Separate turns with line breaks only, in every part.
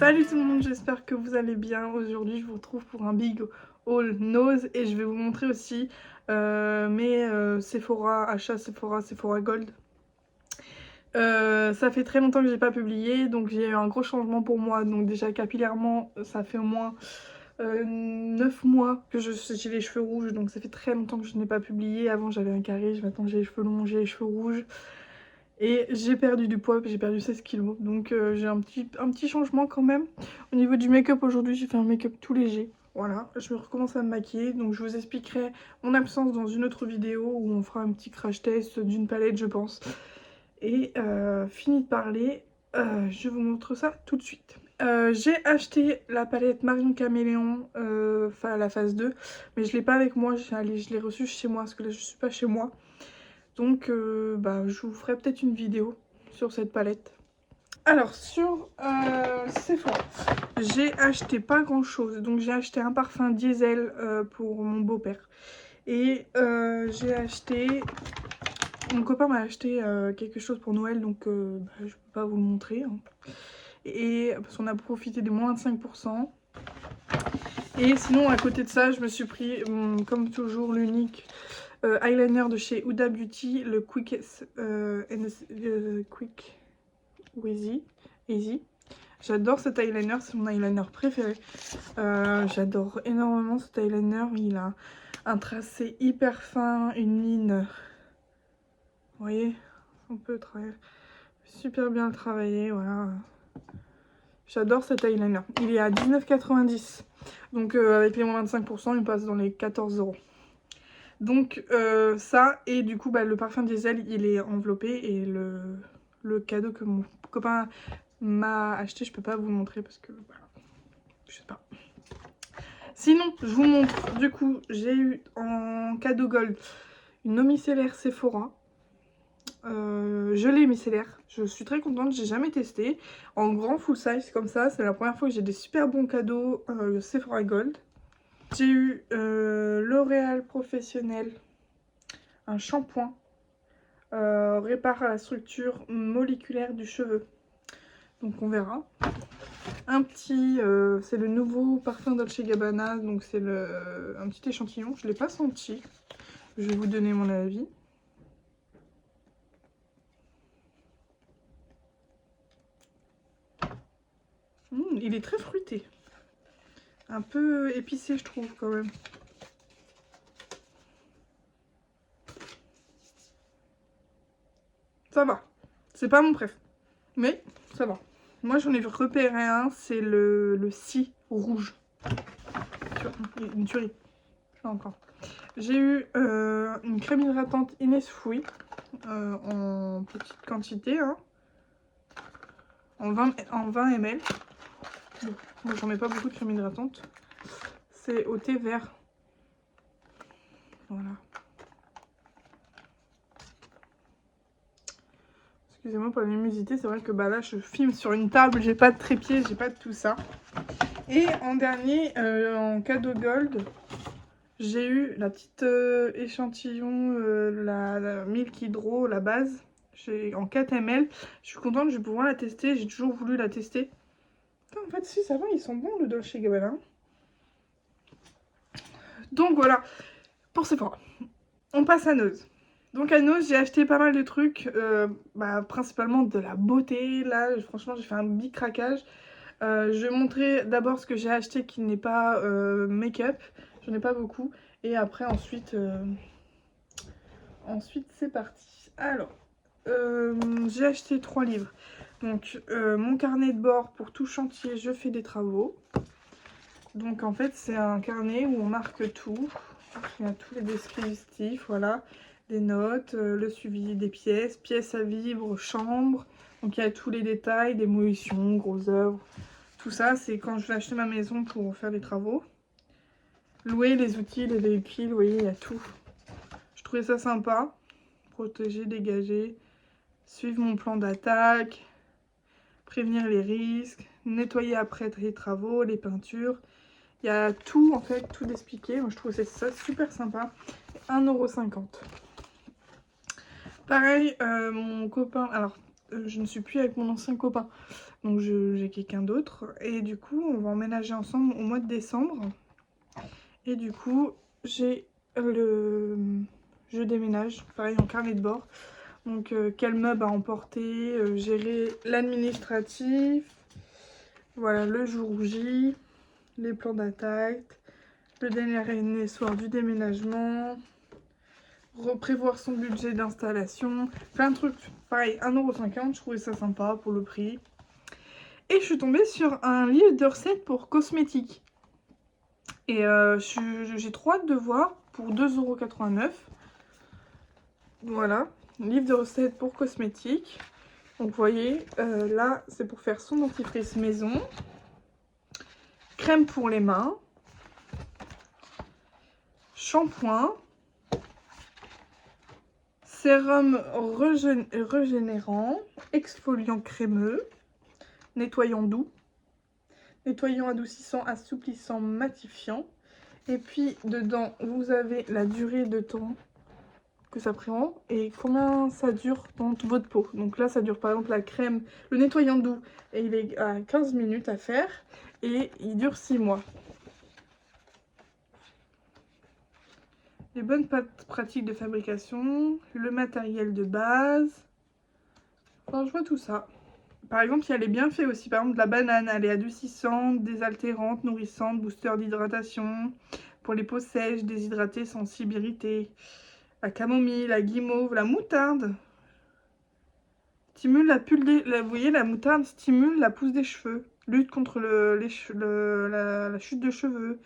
Salut tout le monde, j'espère que vous allez bien. Aujourd'hui je vous retrouve pour un big haul nose et je vais vous montrer aussi mes Sephora, achats Sephora Gold. Ça fait très longtemps que j'ai pas publié, donc j'ai eu un gros changement pour moi. Donc déjà capillairement ça fait au moins 9 mois que j'ai les cheveux rouges, donc ça fait très longtemps que je n'ai pas publié. Avant j'avais un carré, maintenant j'ai les cheveux longs, j'ai les cheveux rouges. Et j'ai perdu du poids, j'ai perdu 16 kilos. Donc j'ai un petit changement quand même. Au niveau du make-up, aujourd'hui j'ai fait un make-up tout léger. Voilà, je recommence à me maquiller. Donc je vous expliquerai mon absence dans une autre vidéo où on fera un petit crash test d'une palette je pense. Et fini de parler, je vous montre ça tout de suite. J'ai acheté la palette Marion Caméléon, la phase 2. Mais je l'ai pas avec moi, je l'ai reçue chez moi parce que là je suis pas chez moi. Donc je vous ferai peut-être une vidéo sur cette palette. Alors sur Sephora, j'ai acheté pas grand chose. Donc j'ai acheté un parfum diesel pour mon beau-père. Et j'ai acheté... Mon copain m'a acheté quelque chose pour Noël, donc je peux pas vous le montrer. Hein. Et parce qu'on a profité des moins de 5%. Et sinon à côté de ça, je me suis pris, comme toujours, l'unique eyeliner de chez Huda Beauty, le Quick Easy. J'adore cet eyeliner, c'est mon eyeliner préféré. J'adore énormément cet eyeliner. Il a un tracé hyper fin, une ligne. Vous voyez, on peut super bien le travailler, voilà. J'adore cet eyeliner. Il est à 19,90 €. Donc avec les moins 25%, il passe dans les 14 €. Donc ça, et du coup le parfum diesel il est enveloppé, et le cadeau que mon copain m'a acheté, je peux pas vous le montrer parce que voilà, je sais pas. Sinon je vous montre, du coup j'ai eu en cadeau gold une eau micellaire Sephora. Je l'ai micellaire, je suis très contente, j'ai jamais testé. En grand full size comme ça, c'est la première fois que j'ai des super bons cadeaux Sephora Gold. J'ai eu L'Oréal Professionnel, un shampoing répare la structure moléculaire du cheveu. Donc on verra. Un petit, c'est le nouveau parfum Dolce Gabbana, donc c'est un petit échantillon. Je ne l'ai pas senti. Je vais vous donner mon avis. Il est très fruité. Un peu épicé je trouve quand même. Ça va. C'est pas mon préf. Mais ça va. Moi j'en ai repéré un, c'est le Si rouge. Une tuerie. Encore. J'ai eu une crème hydratante Innisfree en petite quantité, hein, en 20 ml. Bon, moi j'en mets pas beaucoup de crème hydratante. C'est au thé vert. Voilà. Excusez-moi pour la luminosité, c'est vrai que là je filme sur une table, j'ai pas de trépied, j'ai pas de tout ça. Et en dernier, en cadeau gold, j'ai eu la petite échantillon, la Milk Hydro, la base, en 4 ml. Je suis contente, je vais pouvoir la tester, j'ai toujours voulu la tester. En fait, si, ça va, ils sont bons le Dolce Gabbana. Donc voilà, pour Sephora. On passe à Nose. Donc à Nose, j'ai acheté pas mal de trucs, principalement de la beauté. Là, franchement, j'ai fait un big craquage. Je vais montrer d'abord ce que j'ai acheté qui n'est pas make-up. J'en ai pas beaucoup. Et après, ensuite c'est parti. Alors, j'ai acheté 3 livres. Donc, mon carnet de bord pour tout chantier, je fais des travaux. Donc, en fait, c'est un carnet où on marque tout. Il y a tous les descriptifs, voilà. Des notes, le suivi des pièces, pièces à vivre, chambre. Donc, il y a tous les détails, démolitions, gros œuvres. Tout ça, c'est quand je vais acheter ma maison pour faire des travaux. Louer les outils, les véhicules, vous voyez, il y a tout. Je trouvais ça sympa. Protéger, dégager, suivre mon plan d'attaque, prévenir les risques, nettoyer après les travaux, les peintures. Il y a tout, en fait, tout expliqué. Moi, je trouve ça super sympa. 1,50 €. Pareil, mon copain... Alors, je ne suis plus avec mon ancien copain. Donc j'ai quelqu'un d'autre. Et du coup, on va emménager ensemble au mois de décembre. Et du coup, je déménage, pareil en carnet de bord. Donc quel meuble à emporter, gérer l'administratif, voilà le jour J, les plans d'attaque, le dernier soir du déménagement, prévoir son budget d'installation, plein de trucs. Pareil, 1,50 €, je trouvais ça sympa pour le prix. Et je suis tombée sur un livre de recettes pour cosmétiques. Et j'ai trop hâte de voir pour 2,89 €. Voilà, livre de recettes pour cosmétiques. Donc vous voyez, là c'est pour faire son dentifrice maison. Crème pour les mains. Shampoing. Sérum régénérant. Exfoliant crémeux. Nettoyant doux. Nettoyant adoucissant, assouplissant, matifiant. Et puis dedans vous avez la durée de temps que ça prend et combien ça dure dans votre peau. Donc là ça dure par exemple la crème, le nettoyant doux, et il est à 15 minutes à faire et il dure 6 mois. Les bonnes pratiques de fabrication, le matériel de base, enfin je vois tout ça. Par exemple il y a les bienfaits aussi, par exemple de la banane, elle est adoucissante, désaltérante, nourrissante, booster d'hydratation, pour les peaux sèches, déshydratées, sensibles, irritées. La camomille, la guimauve, la moutarde. Stimule vous voyez, la moutarde stimule la pousse des cheveux. Lutte contre la chute de cheveux.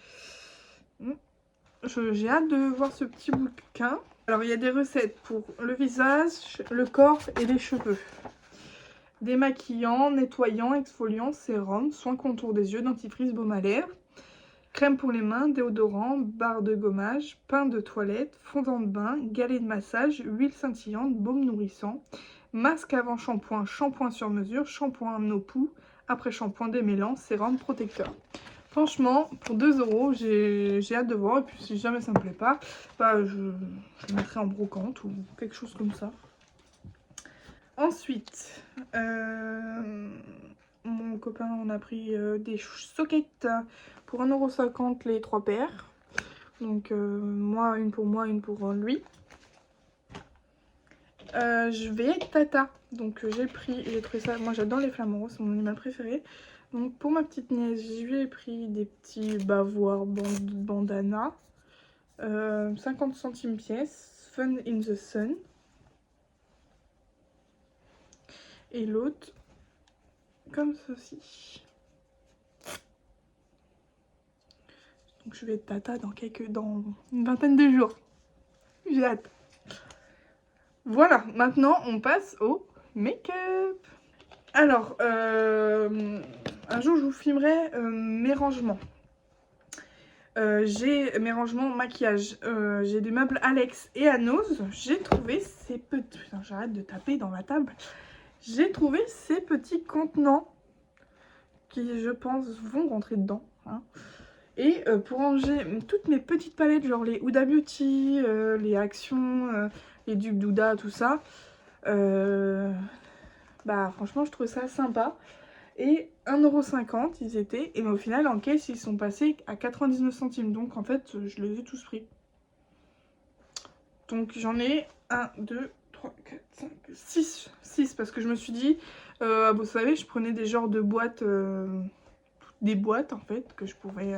J'ai hâte de voir ce petit bouquin. Alors, il y a des recettes pour le visage, le corps et les cheveux. Démaquillant, nettoyant, exfoliant, sérum, soin contour des yeux, dentifrice, baume à lèvres. Crème pour les mains, déodorant, barre de gommage, pain de toilette, fondant de bain, galet de massage, huile scintillante, baume nourrissant, masque avant shampoing, shampoing sur mesure, shampoing no poux, après shampoing démêlant, sérum protecteur. Franchement, pour 2 €, j'ai hâte de voir. Et puis si jamais ça me plaît pas, bah, je le mettrai en brocante ou quelque chose comme ça. Ensuite, mon copain on a pris des sockets pour 1,50 € les 3 paires. Donc moi, une pour lui. Je vais être tata. Donc j'ai trouvé ça, moi j'adore les flamants roses, c'est mon animal préféré. Donc pour ma petite nièce, je lui ai pris des petits bavoirs bandana. 50 centimes pièce, Fun in the Sun. Et l'autre, comme ceci. Donc je vais être tata dans une vingtaine de jours. J'ai hâte. Voilà, maintenant on passe au make-up. Alors, un jour je vous filmerai mes rangements. J'ai mes rangements maquillage. J'ai des meubles Alex et Anos. J'ai trouvé ces petits... Putain, j'arrête de taper dans la table. J'ai trouvé ces petits contenants qui, je pense, vont rentrer dedans. Hein. Et pour ranger toutes mes petites palettes, genre les Huda Beauty, les Actions, les dupes d'Huda, tout ça. Bah franchement, je trouve ça sympa. Et 1,50 € ils étaient. Et au final, en caisse, ils sont passés à 99 centimes. Donc en fait, je les ai tous pris. Donc j'en ai 1, 2, 3, 4, 5, 6. 6 parce que je me suis dit, vous savez, je prenais des genres de boîtes, des boîtes en fait, que je pouvais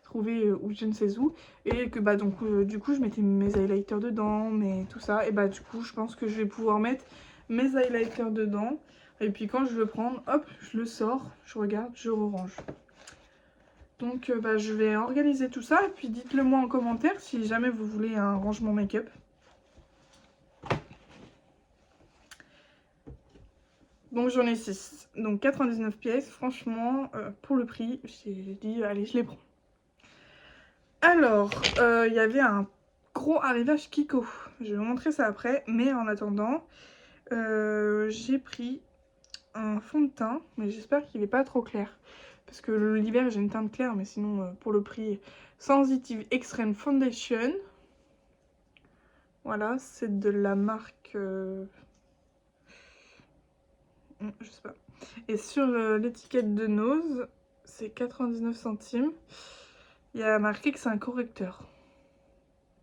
trouver ou je ne sais où. Et que bah donc du coup, je mettais mes highlighters dedans, tout ça. Et bah du coup, je pense que je vais pouvoir mettre mes highlighters dedans. Et puis quand je veux prendre, hop, je le sors, je regarde, je range. Donc bah, je vais organiser tout ça. Et puis dites-le moi en commentaire si jamais vous voulez un rangement make-up. Donc j'en ai 6. Donc 99 pièces. Franchement, pour le prix, j'ai dit, allez, je les prends. Alors, il y avait un gros arrivage Kiko. Je vais vous montrer ça après. Mais en attendant, j'ai pris un fond de teint, mais j'espère qu'il n'est pas trop clair. Parce que l'hiver, j'ai une teinte claire, mais sinon, pour le prix, Sensitive Extreme Foundation. Voilà, c'est de la marque... je sais pas. Et sur l'étiquette de Nose, c'est 99 centimes. Il y a marqué que c'est un correcteur.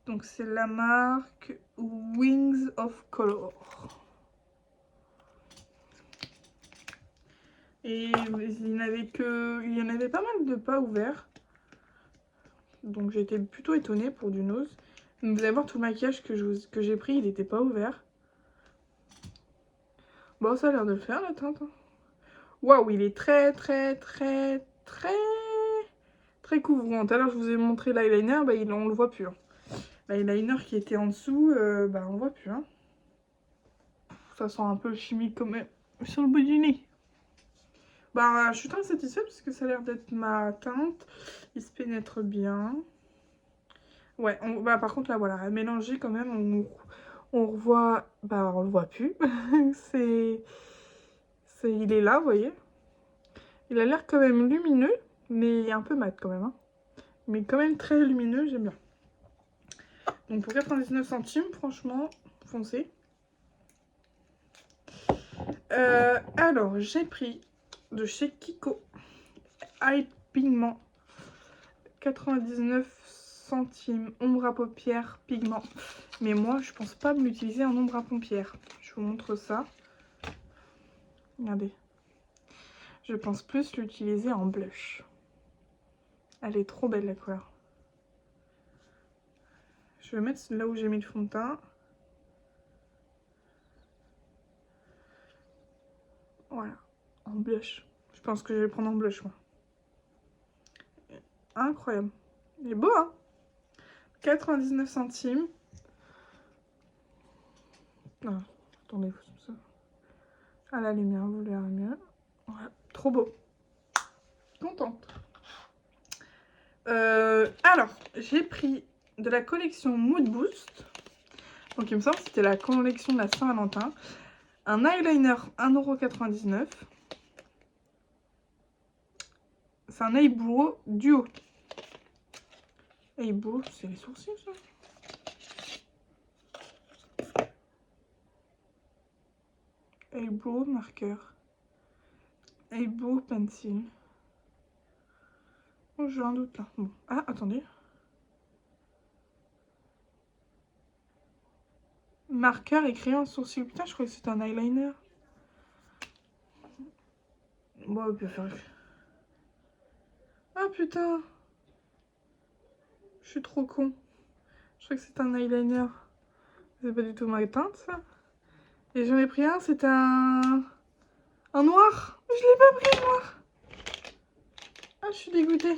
Donc c'est la marque Wings of Color. Et il y en avait pas mal de pas ouverts. Donc j'ai été plutôt étonnée pour du Nose. Donc vous allez voir tout le maquillage que j'ai pris, il n'était pas ouvert. Bon, ça a l'air de le faire la teinte. Waouh, il est très couvrant. Tout à l'heure je vous ai montré l'eyeliner, bah, on le voit plus. Hein. L'eyeliner qui était en dessous, bah, on le voit plus. Hein. Ça sent un peu chimique quand même sur le bout du nez. Bah, je suis très satisfaite parce que ça a l'air d'être ma teinte. Il se pénètre bien. Ouais, bah, par contre là voilà, à mélanger quand même, on revoit, bah on le voit plus. Il est là, vous voyez. Il a l'air quand même lumineux, mais un peu mat quand même. Hein. Mais quand même très lumineux, j'aime bien. Donc pour 99 centimes, franchement, foncez. Alors, j'ai pris de chez Kiko Eye Pigment 99 centimes ombre à paupières pigment. Mais moi, je pense pas me l'utiliser en ombre à paupières. Je vous montre ça. Regardez. Je pense plus l'utiliser en blush. Elle est trop belle la couleur. Je vais mettre là où j'ai mis le fond de teint. Voilà, en blush. Je pense que je vais le prendre en blush, moi. Incroyable. Il est beau, hein? 99 centimes. Ah, attendez, ça. À la lumière, vous verrez mieux. Voilà, trop beau. Contente. Alors, j'ai pris de la collection Mood Boost. Donc, il me semble que c'était la collection de la Saint-Valentin. Un eyeliner 1,99 €. C'est un eyebrow duo. Eyebrow, c'est les sourcils, ça? Eyebrow marqueur. Eyebrow pencil. Oh, j'ai un doute là. Bon. Ah, attendez. Marqueur et crayon sourcil. Putain, je croyais que c'était un eyeliner. Bon, on peut faire. Ah putain. Je suis trop con. Je crois que c'est un eyeliner. C'est pas du tout ma teinte, ça. Et j'en ai pris un, c'était un noir. Je l'ai pas pris, le noir. Ah, je suis dégoûtée.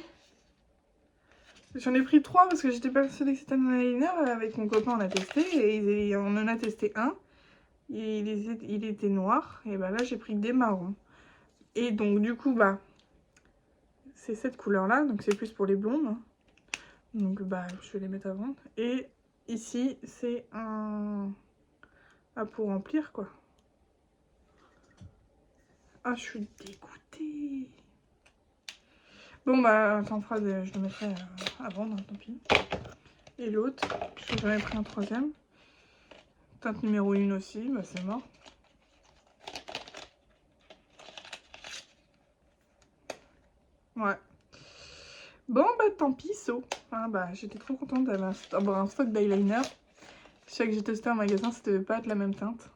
J'en ai pris 3 parce que j'étais persuadée que c'était un eyeliner. Avec mon copain, on a testé. Et on en a testé un. Et il était noir. Et bah là, j'ai pris des marrons. Et donc, du coup, bah, c'est cette couleur-là. Donc, c'est plus pour les blondes. Donc, bah, je vais les mettre à vendre. Et ici, c'est un... Ah, pour remplir, quoi. Ah, je suis dégoûtée. Bon, bah, t'en feras je le mettrai à vendre, tant pis. Et l'autre, parce que j'en ai pris un troisième. Teinte numéro 1 aussi, bah, c'est mort. Ouais. Bon, bah, tant pis, so. Ah, bah, j'étais trop contente d'avoir un stock d'eyeliner. Je sais que j'ai testé en magasin, ça devait pas être la même teinte.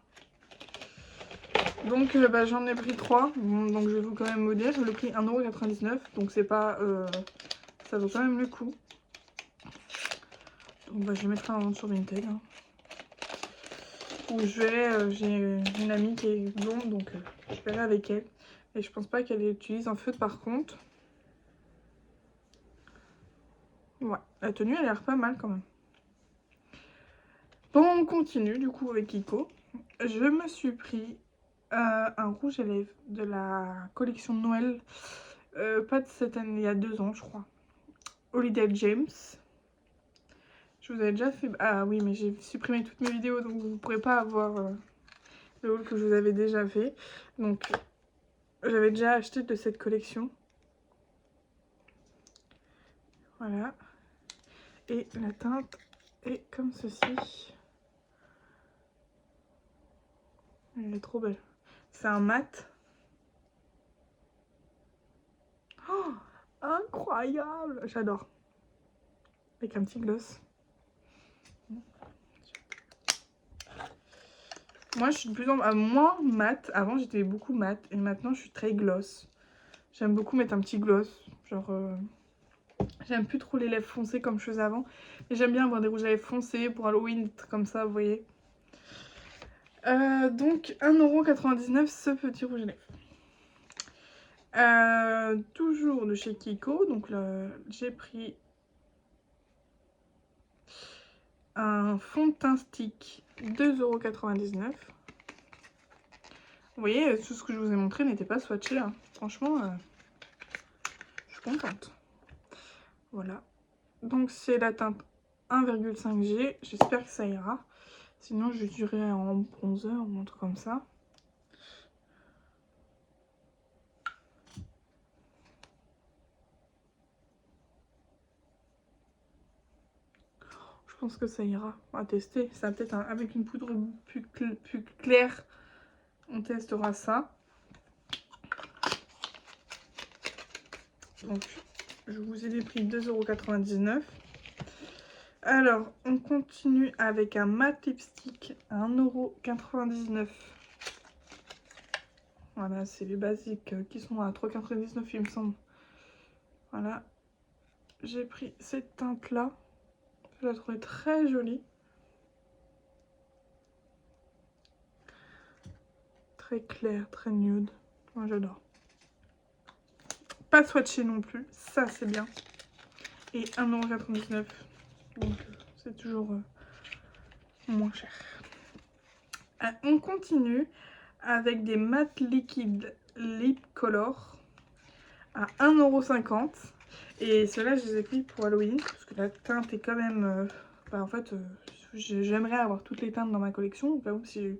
Donc, bah, j'en ai pris 3. Bon, donc, je vais quand même vous dire, je l'ai pris 1,99 €. Donc, c'est pas... ça vaut quand même le coup. Donc, bah, je vais mettre en vente sur Vinted. Hein. Où je vais... j'ai une amie qui est blonde, donc je verrai avec elle. Et je pense pas qu'elle utilise un feutre par contre. Ouais, la tenue elle a l'air pas mal quand même. Bon, on continue du coup avec Kiko. Je me suis pris un rouge à lèvres de la collection de Noël. Pas de cette année, il y a 2 ans je crois. Holiday James. Je vous avais déjà fait... Ah oui, mais j'ai supprimé toutes mes vidéos, donc vous ne pourrez pas avoir le haul que je vous avais déjà fait. Donc, j'avais déjà acheté de cette collection. Voilà. Et la teinte est comme ceci. Elle est trop belle. C'est un mat. incroyable. J'adore. Avec un petit gloss. Moi, je suis de plus en moins mat. Avant, j'étais beaucoup mat. Et maintenant, je suis très gloss. J'aime beaucoup mettre un petit gloss. Genre, j'aime plus trop les lèvres foncées comme je faisais avant. Mais j'aime bien avoir des rouges à lèvres foncés pour Halloween, comme ça, vous voyez. Donc, 1,99 € ce petit rouge à lèvres. Toujours de chez Kiko. Donc, là, j'ai pris un fond de teint stick, 2,99 €. Vous voyez, tout ce que je vous ai montré n'était pas swatché. Hein. Franchement, je suis contente. Voilà. Donc, c'est la teinte 1,5G. J'espère que ça ira. Sinon, je dirais en bronzer ou un truc comme ça. Je pense que ça ira. On va tester. Ça peut-être avec une poudre plus claire. On testera ça. Donc, je vous ai des prix 2,99 €. Alors, on continue avec un matte lipstick à 1,99 €. Voilà, c'est les basiques qui sont à 3,99 € il me semble. Voilà. J'ai pris cette teinte-là. Je la trouvais très jolie. Très claire, très nude. Moi, j'adore. Pas swatché non plus. Ça, c'est bien. Et 1,99 €. Donc, c'est toujours moins cher. On continue avec des mat liquides lip color à 1,50 €. Et ceux-là, je les ai pris pour Halloween parce que la teinte est quand même... en fait, j'aimerais avoir toutes les teintes dans ma collection. Au cas où, si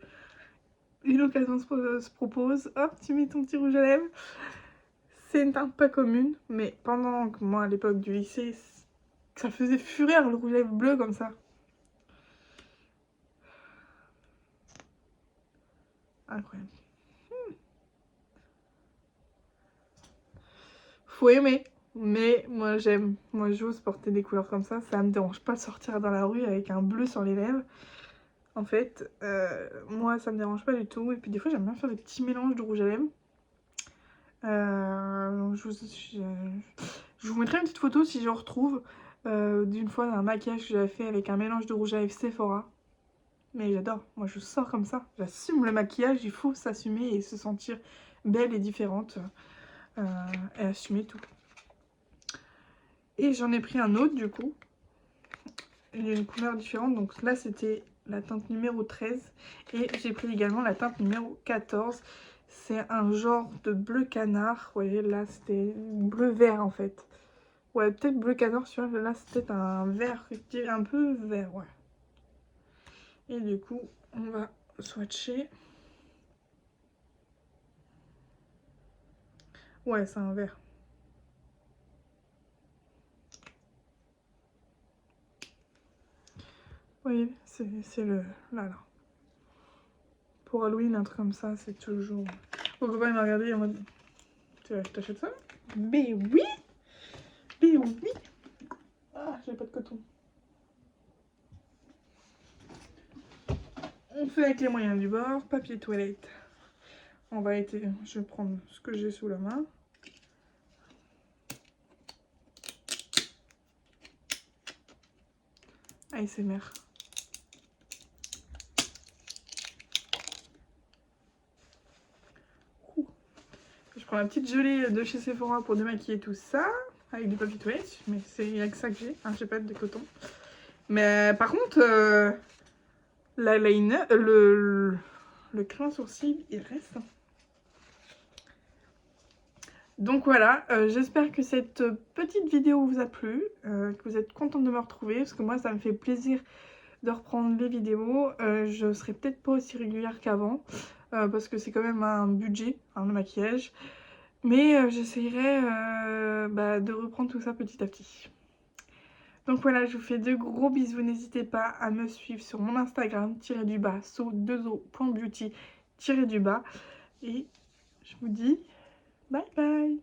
une occasion se propose, hop, tu mets ton petit rouge à lèvres. C'est une teinte pas commune, mais pendant que moi, à l'époque du lycée, ça faisait fureur le rouge à lèvres bleu comme ça. Incroyable. Faut aimer. Mais moi j'aime, moi j'ose porter des couleurs comme ça me dérange pas de sortir dans la rue avec un bleu sur les lèvres. En fait, moi ça me dérange pas du tout. Et puis des fois j'aime bien faire des petits mélanges de rouge à lèvres. Donc je vous mettrai une petite photo si je retrouve d'une fois d'un maquillage que j'avais fait avec un mélange de rouge à lèvres Sephora. Mais j'adore, moi je sors comme ça, j'assume le maquillage, il faut s'assumer et se sentir belle et différente et assumer tout. Et j'en ai pris un autre du coup, il y a une couleur différente, donc là c'était la teinte numéro 13 et j'ai pris également la teinte numéro 14. C'est un genre de bleu canard, vous voyez là c'était bleu vert en fait. Ouais, peut-être bleu canard, celui-là là c'était un vert, un peu vert, ouais. Et du coup on va swatcher. Ouais, c'est un vert. Vous voyez, c'est le... Là. Pour Halloween, un truc comme ça, c'est toujours... Mon copain m'a regardé en mode... T'achètes ça? Mais oui! Mais oui! Ah, j'ai pas de coton. On fait avec les moyens du bord. Papier toilette. On va être... Je vais prendre ce que j'ai sous la main. ASMR. Je prends la petite gelée de chez Sephora pour démaquiller tout ça. Avec du papier toilette. Mais c'est avec ça que j'ai. Hein, j'ai pas de coton. Mais par contre... l'eyeliner, le crayon sourcil, il reste. Donc voilà, j'espère que cette petite vidéo vous a plu, que vous êtes contente de me retrouver, parce que moi ça me fait plaisir de reprendre les vidéos. Je serai peut-être pas aussi régulière qu'avant, parce que c'est quand même un budget, hein, le maquillage. Mais j'essayerai de reprendre tout ça petit à petit. Donc voilà, je vous fais de gros bisous. N'hésitez pas à me suivre sur mon Instagram, so2o.beauty. Et je vous dis bye bye.